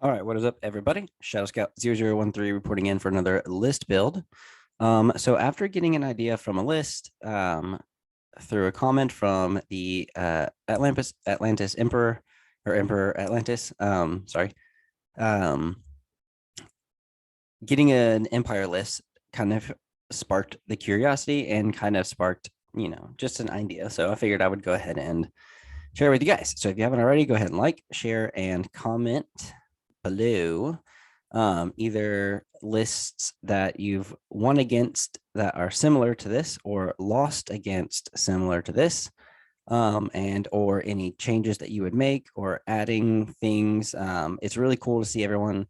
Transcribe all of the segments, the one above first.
All right, what is up, everybody? Shadow Scout 0013 reporting in for another list build. So after getting an idea from a list, through a comment from the Atlantis Emperor or Emperor Atlantis, um, getting an Empire list kind of sparked the curiosity and kind of sparked, just an idea. So I figured I would go ahead and share with you guys. So if you haven't already, go ahead and like, share, and comment below either lists that you've won against that are similar to this or lost against similar to this, and or any changes that you would make or adding things. It's really cool to see everyone,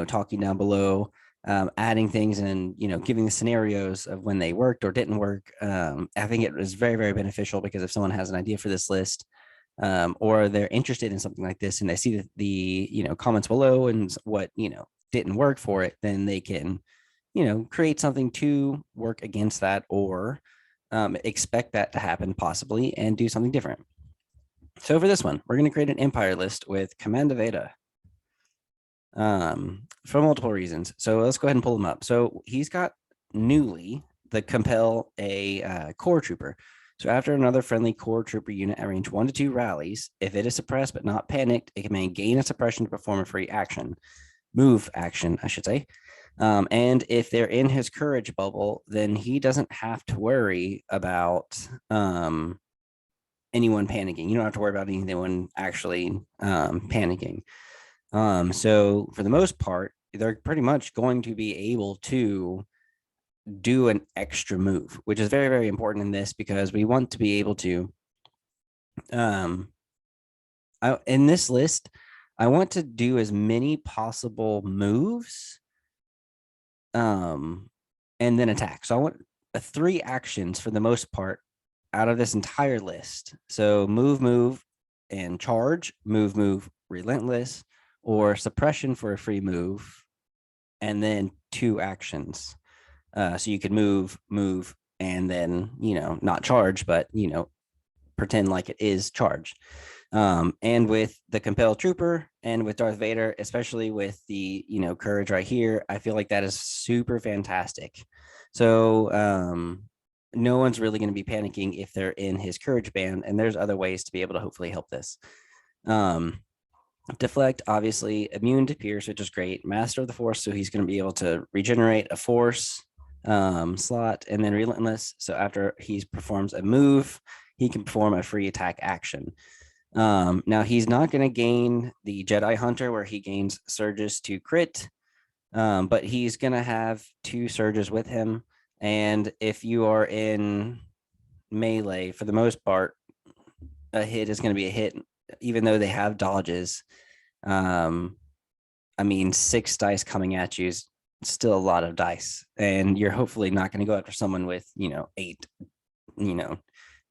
talking down below, adding things and, giving the scenarios of when they worked or didn't work. I think it was very, very beneficial because if someone has an idea for this list, or they're interested in something like this and they see the comments below and what didn't work for it, then they can create something to work against that or expect that to happen possibly and do something different. So for this one, we're going to create an empire list with command Veda, for multiple reasons. So let's go ahead and pull them up. So he's got newly the compel a core trooper. So after another friendly core trooper unit at range 1 to 2 rallies, if it is suppressed but not panicked, it can gain a suppression to perform a free move action, I should say. And if they're in his courage bubble, then he doesn't have to worry about anyone panicking. You don't have to worry about anyone actually panicking. So for the most part, they're pretty much going to be able to do an extra move, which is very, very important in this because we want to be able to, in this list, I want to do as many possible moves, and then attack. So I want 3 actions for the most part out of this entire list. So move, and charge, move, relentless, or suppression for a free move, and then 2 actions. So you could move, and then, not charge, but, pretend like it is charged. And with the compel trooper and with Darth Vader, especially with the, courage right here, I feel like that is super fantastic. So no one's really going to be panicking if they're in his courage band, and there's other ways to be able to hopefully help this. Deflect, obviously, immune to pierce, which is great. Master of the force, so he's going to be able to regenerate a force slot, and then relentless. So after he performs a move, he can perform a free attack action. Now he's not going to gain the Jedi Hunter where he gains surges to crit, but he's going to have 2 surges with him. And if you are in melee, for the most part, a hit is going to be a hit, even though they have dodges. 6 dice coming at you is still a lot of dice, and you're hopefully not going to go after someone with 8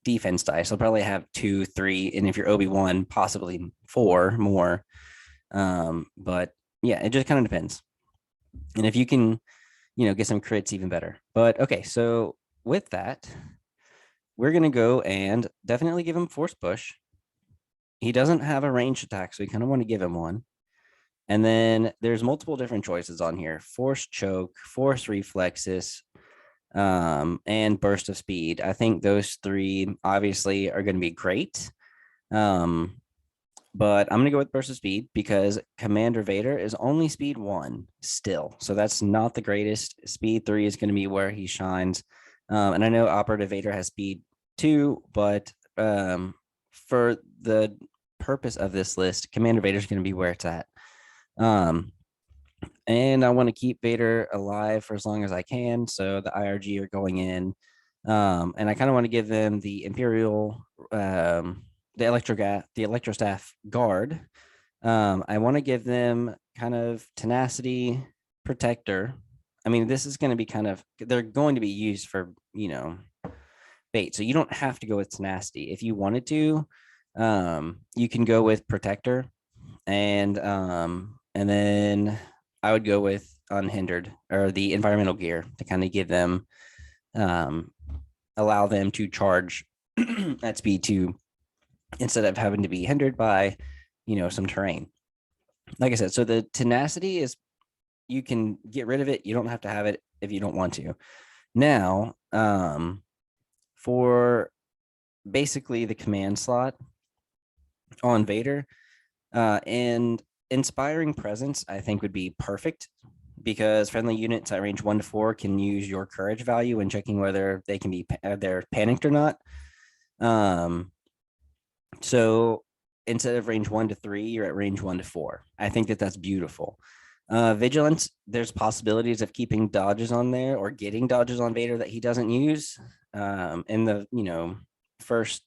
defense dice. I'll probably have 2, 3, and if you're Obi-Wan, possibly 4 more. But yeah, it just kind of depends. And if you can, get some crits, even better. But okay, so with that, we're gonna go and definitely give him force push. He doesn't have a ranged attack, so we kind of want to give him one. And then there's multiple different choices on here: force choke, force reflexes, and burst of speed. I think those 3 obviously are going to be great. But I'm going to go with burst of speed because Commander Vader is only speed 1 still. So that's not the greatest. Speed 3 is going to be where he shines. And I know Operative Vader has speed 2, but for the purpose of this list, Commander Vader is going to be where it's at. And I want to keep Vader alive for as long as I can. So the IRG are going in. And I kind of want to give them the Imperial, the Electrostaff Guard. I want to give them kind of tenacity, protector. This is going to be they're going to be used for, bait. So you don't have to go with tenacity. If you wanted to, you can go with protector, and then I would go with unhindered or the environmental gear to kind of give them, allow them to charge at speed 2 instead of having to be hindered by, some terrain. like I said, so the tenacity is you can get rid of it. You don't have to have it if you don't want to. Now, for basically the command slot on Vader, and inspiring presence, I think would be perfect because friendly units at range 1 to 4 can use your courage value when checking whether they can be they're panicked or not. Um, so instead of range 1 to 3, you're at range 1 to 4. I think that that's beautiful. Vigilance, there's possibilities of keeping dodges on there or getting dodges on Vader that he doesn't use in the first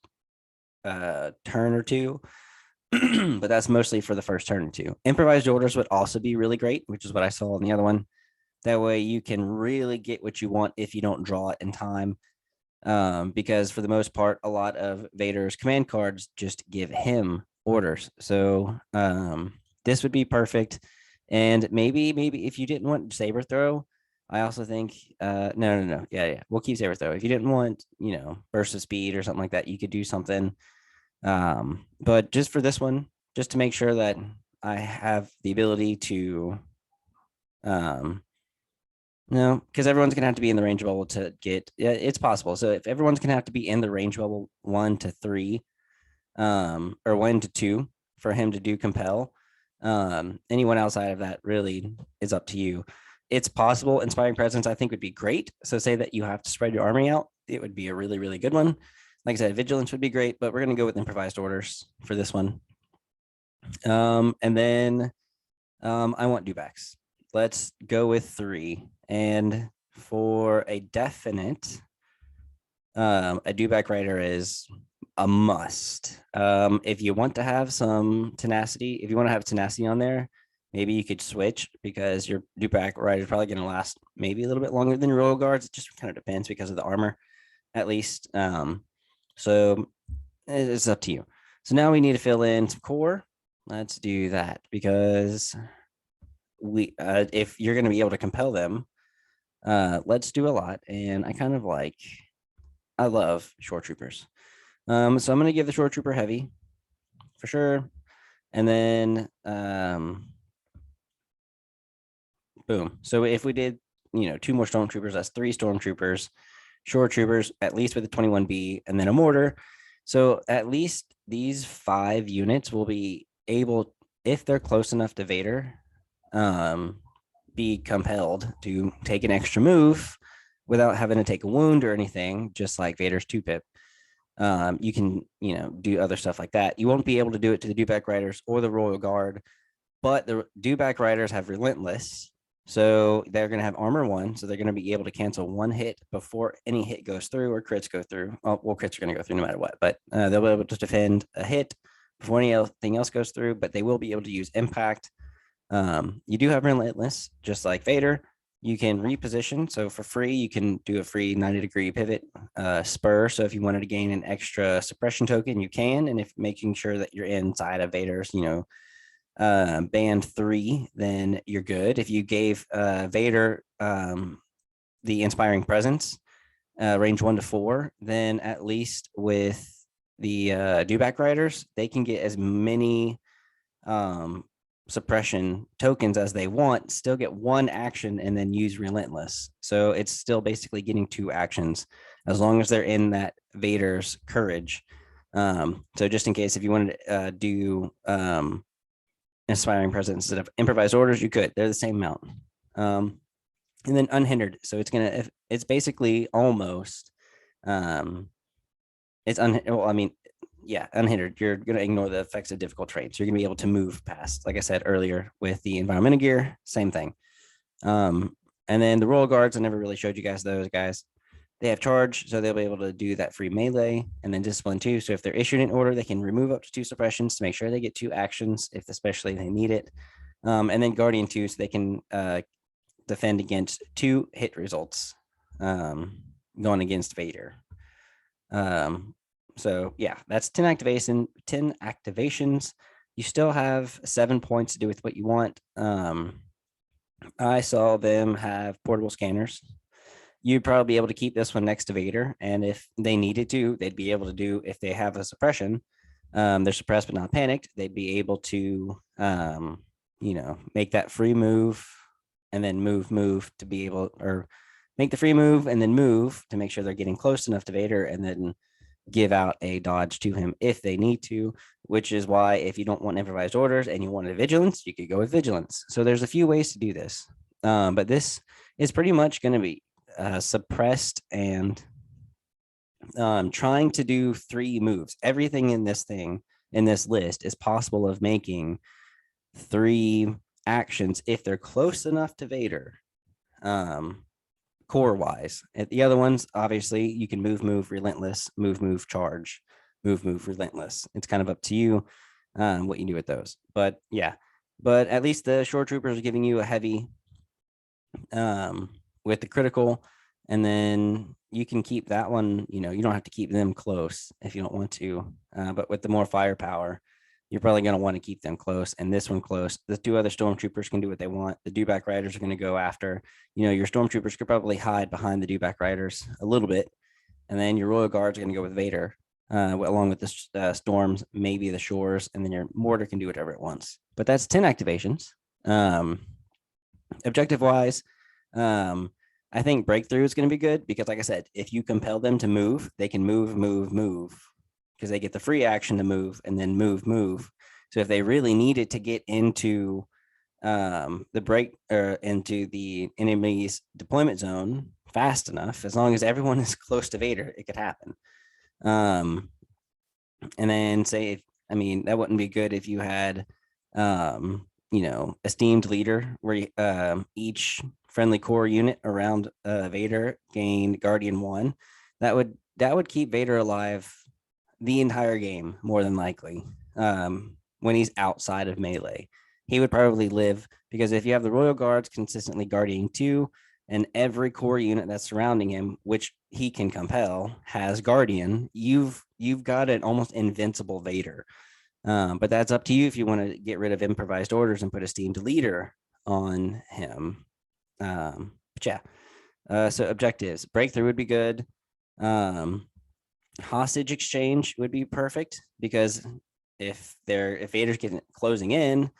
turn or two. But that's mostly for the first turn or two. Improvised orders would also be really great, which is what I saw on the other one. That way you can really get what you want if you don't draw it in time. Because for the most part, a lot of Vader's command cards just give him orders. So this would be perfect. And maybe if you didn't want saber throw, I also think no. Yeah. We'll keep saber throw. If you didn't want, burst of speed or something like that, you could do something. But just for this one, just to make sure that I have the ability to no, because everyone's gonna have to be in the range bubble to get. Yeah, it's possible. So if everyone's gonna have to be in the range bubble 1 to 3, or 1 to 2 for him to do compel, anyone outside of that really is up to you. It's possible. Inspiring presence, I think, would be great. So say that you have to spread your army out, it would be a really, really good one. Like I said, vigilance would be great, but we're gonna go with improvised orders for this one. And then I want dewbacks. Let's go with 3. And for a definite, a dewback rider is a must. If you want to have some tenacity, if you want to have tenacity on there, maybe you could switch because your dewback rider is probably going to last maybe a little bit longer than your royal guards. It just kind of depends because of the armor, at least. So it's up to you. So now we need to fill in some core. Let's do that because we if you're going to be able to compel them, let's do a lot. And I love shore troopers. So I'm going to give the shore trooper heavy for sure. And then boom. So if we did 2 more stormtroopers, that's 3 stormtroopers, shore troopers, at least with a 21B, and then a mortar. So at least these 5 units will be able, if they're close enough to Vader, be compelled to take an extra move without having to take a wound or anything, just like Vader's 2-pip. You can, do other stuff like that. You won't be able to do it to the dewback riders or the royal guard, but the dewback riders have relentless, so they're going to have armor 1, so they're going to be able to cancel 1 hit before any hit goes through or crits go through. Well, crits are going to go through no matter what, but they'll be able to defend a hit before anything else goes through, but they will be able to use impact. You do have relentless, just like Vader. You can reposition. So for free, you can do a free 90-degree pivot spur. So if you wanted to gain an extra suppression token, you can. And if making sure that you're inside of Vader's, band 3, then you're good. If you gave Vader the inspiring presence, range 1 to 4, then at least with the dewback riders, they can get as many suppression tokens as they want, still get 1 action, and then use relentless. So it's still basically getting 2 actions as long as they're in that Vader's courage. So just in case if you wanted to do inspiring presence instead of improvised orders, you could. They're the same amount. And then unhindered. So it's basically almost unhindered. You're going to ignore the effects of difficult terrain. So you're going to be able to move past, like I said earlier, with the environmental gear, same thing. And then the royal guards, I never really showed you guys those guys. They have charge, so they'll be able to do that free melee, and then discipline 2. So if they're issued an order, they can remove up to 2 suppressions to make sure they get 2 actions, if especially they need it. And then guardian 2, so they can defend against 2 hit results going against Vader. So yeah, that's 10 activations. You still have 7 points to do with what you want. I saw them have portable scanners. You'd probably be able to keep this one next to Vader, and if they needed to, they'd be able to do, if they have a suppression, they're suppressed but not panicked, they'd be able to make that free move and then move to be able, or make the free move and then move to make sure they're getting close enough to Vader, and then give out a dodge to him if they need to, which is why if you don't want improvised orders and you wanted vigilance, you could go with vigilance. So there's a few ways to do this. But this is pretty much going to be suppressed and trying to do 3 moves. Everything in this list is possible of making 3 actions if they're close enough to Vader. Core wise, the other ones, obviously, you can move, relentless, move, charge, move, relentless. It's kind of up to you what you do with those. But yeah, but at least the shore troopers are giving you a heavy with the critical, and then you can keep that one. You don't have to keep them close if you don't want to. But with the more firepower, you're probably going to want to keep them close, and this one close. The 2 other stormtroopers can do what they want. The dewback riders are going to go after. Your stormtroopers could probably hide behind the dewback riders a little bit, and then your royal guards are going to go with Vader, along with the storms, maybe the shores, and then your mortar can do whatever it wants. But that's 10 activations. Objective wise, I think breakthrough is going to be good because, like I said, if you compel them to move, they can move because they get the free action to move and then move. So if they really needed to get into the break or into the enemy's deployment zone fast enough, as long as everyone is close to Vader, it could happen. And then say, that wouldn't be good if you had, esteemed leader where each friendly core unit around Vader gained Guardian 1. That would keep Vader alive the entire game, more than likely. When he's outside of melee, he would probably live, because if you have the Royal Guards consistently guarding 2, and every core unit that's surrounding him, which he can compel, has Guardian, you've got an almost invincible Vader. But that's up to you if you want to get rid of improvised orders and put esteemed leader on him. But yeah. So objectives, breakthrough would be good. Hostage exchange would be perfect, because if Vader's getting closing in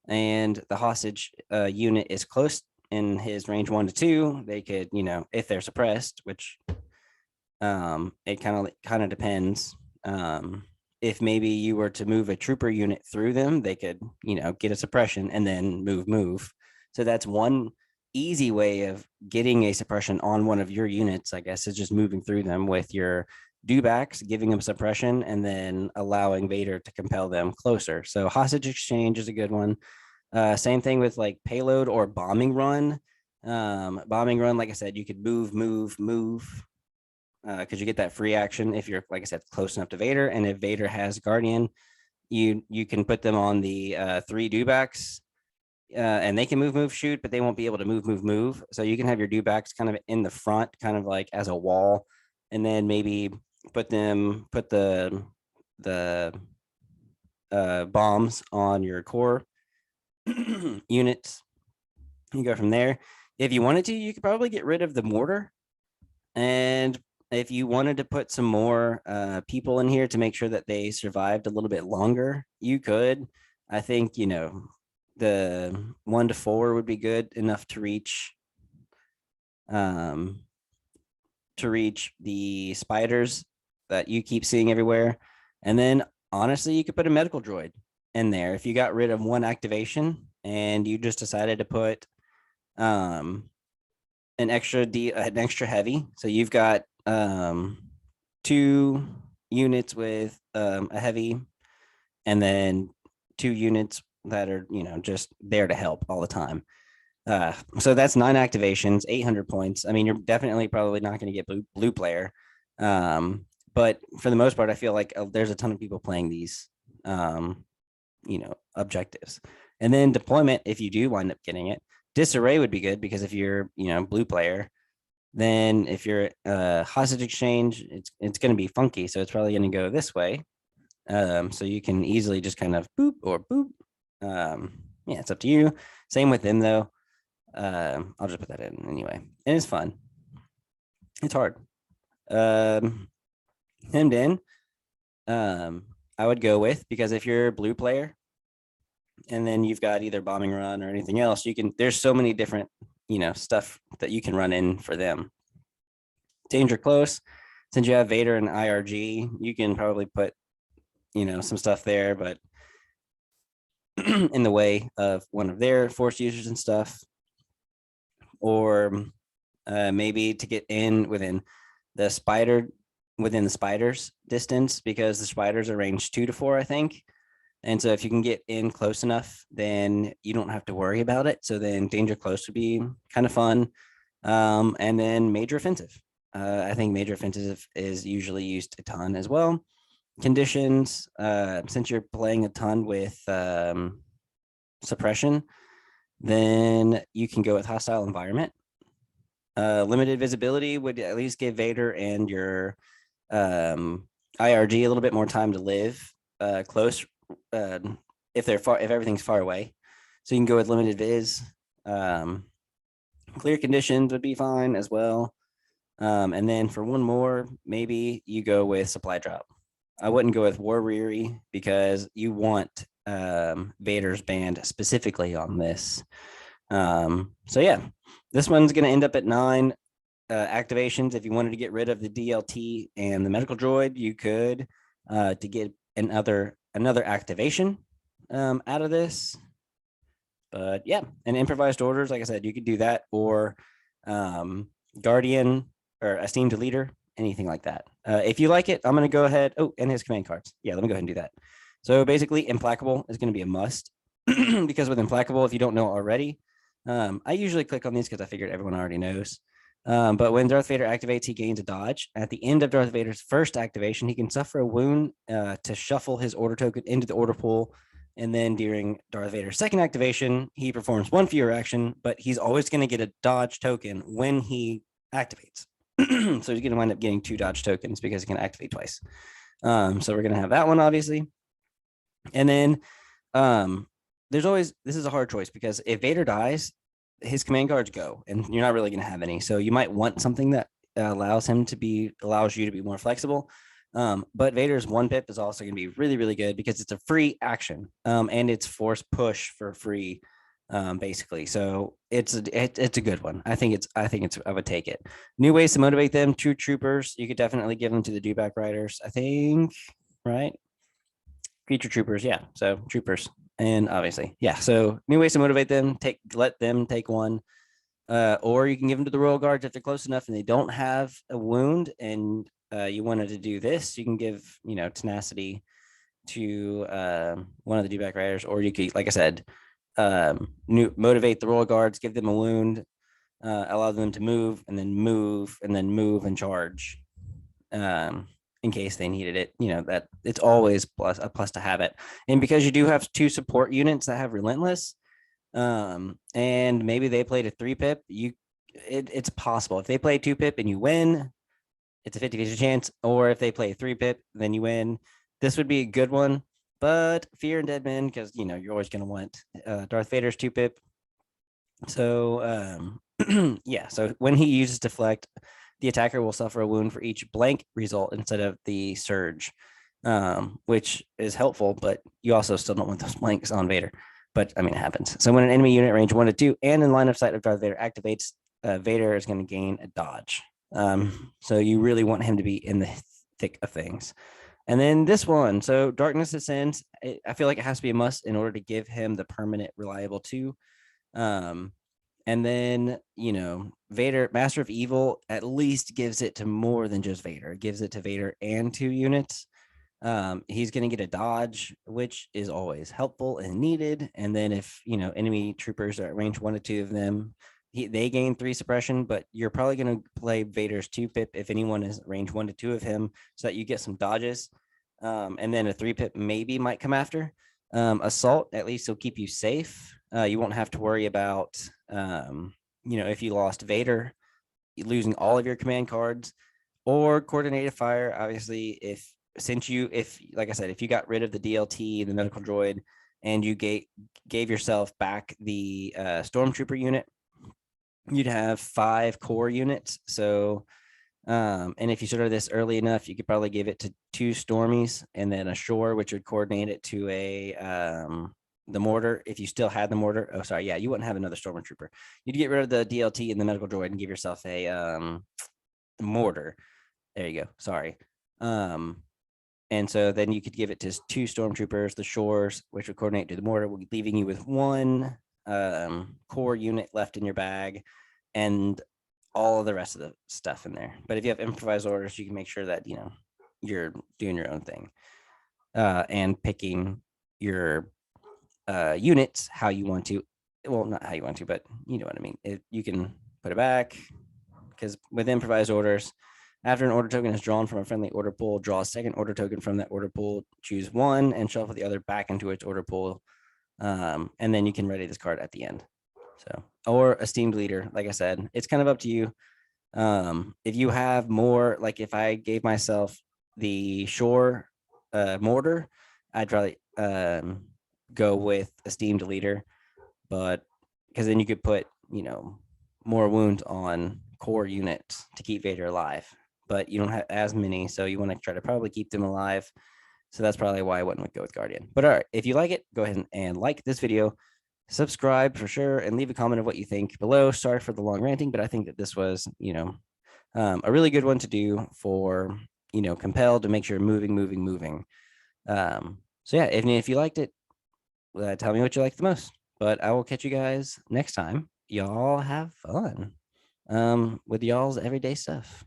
and the hostage unit is close in his range 1 to 2, they could, if they're suppressed, which it kind of depends. If maybe you were to move a trooper unit through them, they could, get a suppression and then move. So that's one easy way of getting a suppression on one of your units, I guess, is just moving through them with your dewbacks, giving them suppression, and then allowing Vader to compel them closer. So hostage exchange is a good one. Same thing with like payload or bombing run. Bombing run, like I said, you could move, because you get that free action if you're, like I said, close enough to Vader. And if Vader has Guardian, you can put them on the 3 dewbacks, and they can move, shoot, but they won't be able to move. So you can have your dewbacks kind of in the front, kind of like as a wall, and then maybe put the bombs on your core units. You go from there. If you wanted to, you could probably get rid of the mortar, and if you wanted to put some more people in here to make sure that they survived a little bit longer, you could. I think, the 1 to 4 would be good enough to reach the spiders that you keep seeing everywhere. And then honestly, you could put a medical droid in there if you got rid of 1 activation and you just decided to put an extra heavy. So you've got 2 units with a heavy, and then 2 units that are, just there to help all the time. So that's 9 activations, 800 points. You're definitely probably not going to get blue player. But for the most part, I feel like there's a ton of people playing these, objectives. And then deployment, if you do wind up getting it, disarray would be good, because if you're, blue player, then if you're hostage exchange, it's going to be funky. So it's probably going to go this way. So you can easily just kind of boop or boop. Yeah, it's up to you. Same with them though. I'll just put that in anyway. And it's fun. It's hard. Hemmed in, I would go with, because if you're a blue player, And then you've got either bombing run or anything else. There's so many different, stuff that you can run in for them. Danger close. Since you have Vader and IRG, you can probably put, some stuff there, but in the way of one of their force users and stuff. Or maybe to get in the spider's distance, because the spiders are range 2 to 4, I think. And so if you can get in close enough, then you don't have to worry about it. So then danger close would be kind of fun. And then major offensive. I think major offensive is usually used a ton as well. Conditions, since you're playing a ton with suppression, then you can go with hostile environment. Limited visibility would at least give Vader and your IRG a little bit more time to live close, if everything's far away. So you can go with limited viz. Clear conditions would be fine as well. And then for one more, maybe you go with supply drop. I wouldn't go with war weary, because you want Vader's band specifically on this. So yeah, this one's going to end up at 9 activations. If you wanted to get rid of the DLT and the medical droid, you could to get another activation out of this. But yeah, and improvised orders, like I said, you could do that, or Guardian or Esteemed Leader, anything like that. If you like it, I'm going to go ahead. Oh, and his command cards. Yeah, let me go ahead and do that. So basically, Implacable is going to be a must, because with Implacable, if you don't know already, I usually click on these because I figured everyone already knows. But when Darth Vader activates, he gains a dodge. At the end of Darth Vader's first activation, he can suffer a wound to shuffle his order token into the order pool. And then during Darth Vader's second activation, he performs one fewer action, but he's always going to get a dodge token when he activates. So he's going to wind up getting 2 dodge tokens because he can activate twice. So we're going to have that one, obviously. And then this is a hard choice, because if Vader dies, his command cards go, and you're not really going to have any. So you might want something that allows you to be more flexible. But Vader's 1-pip is also going to be really, really good, because it's a free action, and it's force push for free, basically. So it's a good one. I would take it. New ways to motivate them. True troopers. You could definitely give them to the dewback riders, I think, right? Future troopers, yeah. So troopers, and obviously, yeah. So new ways to motivate them. Let them take one, or you can give them to the Royal Guards if they're close enough and they don't have a wound, and you wanted to do this. You can give tenacity to one of the dewback riders, or you could, like I said, motivate the Royal Guards, give them a wound, allow them to move, and then move and charge. In case they needed it, that it's always a plus to have it. And because you do have 2 support units that have relentless, and maybe they played a 3-pip, it's possible. If they play 2-pip and you win, it's a 50-50 chance. Or if they play a 3-pip, then you win. This would be a good one. But Fear and Dead Men, because you're always going to want Darth Vader's 2-pip. So yeah, so when he uses deflect, the attacker will suffer a wound for each blank result instead of the surge, which is helpful, but you also still don't want those blanks on Vader. But I mean, it happens. So when an enemy unit range 1 to 2 and in line of sight of Darth Vader activates, Vader is going to gain a dodge. So you really want him to be in the thick of things. And then this one, so Darkness Ascends, I feel like it has to be a must in order to give him the permanent reliable 2. And then, Vader, Master of Evil, at least gives it to more than just Vader. It gives it to Vader and 2 units. He's going to get a dodge, which is always helpful and needed. And then if, enemy troopers are at range 1 to 2 of them, they gain 3 suppression, but you're probably going to play Vader's 2-pip if anyone is range 1 to 2 of him, so that you get some dodges. And then a 3-pip maybe might come after. Assault, at least will keep you safe. You won't have to worry about, if you lost Vader, losing all of your command cards, or coordinated fire. Obviously, if like I said, if you got rid of the DLT, the medical droid, and you gave yourself back the stormtrooper unit, you'd have 5 core units. So, and if you started this early enough, you could probably give it to 2 Stormies and then a Shore, which would coordinate it to a the mortar. If you still had the mortar, oh sorry, yeah, you wouldn't have another stormtrooper. You'd get rid of the DLT and the medical droid and give yourself a mortar. There you go. Sorry. And so then you could give it to 2 stormtroopers, the shores, which would coordinate to the mortar, leaving you with 1 core unit left in your bag, and all of the rest of the stuff in there. But if you have improvised orders, you can make sure that you're doing your own thing, and picking your units how you want to. Well, not how you want to, but you know what I mean. You can put it back, because with improvised orders, after an order token is drawn from a friendly order pool, draw a second order token from that order pool, choose 1, and shuffle the other back into its order pool. And then you can ready this card at the end. So, or esteemed leader, like I said, it's kind of up to you. If you have more, like if I gave myself the shore mortar, I'd probably go with esteemed leader, but because then you could put more wounds on core units to keep Vader alive, but you don't have as many, so you want to try to probably keep them alive. So that's probably why I wouldn't go with Guardian. But all right, if you like it, go ahead and like this video, subscribe for sure, and leave a comment of what you think below. Sorry for the long ranting, but I think that this was, a really good one to do for, compelled to make sure moving. So yeah, if you liked it, tell me what you liked the most. But I will catch you guys next time. Y'all have fun with y'all's everyday stuff.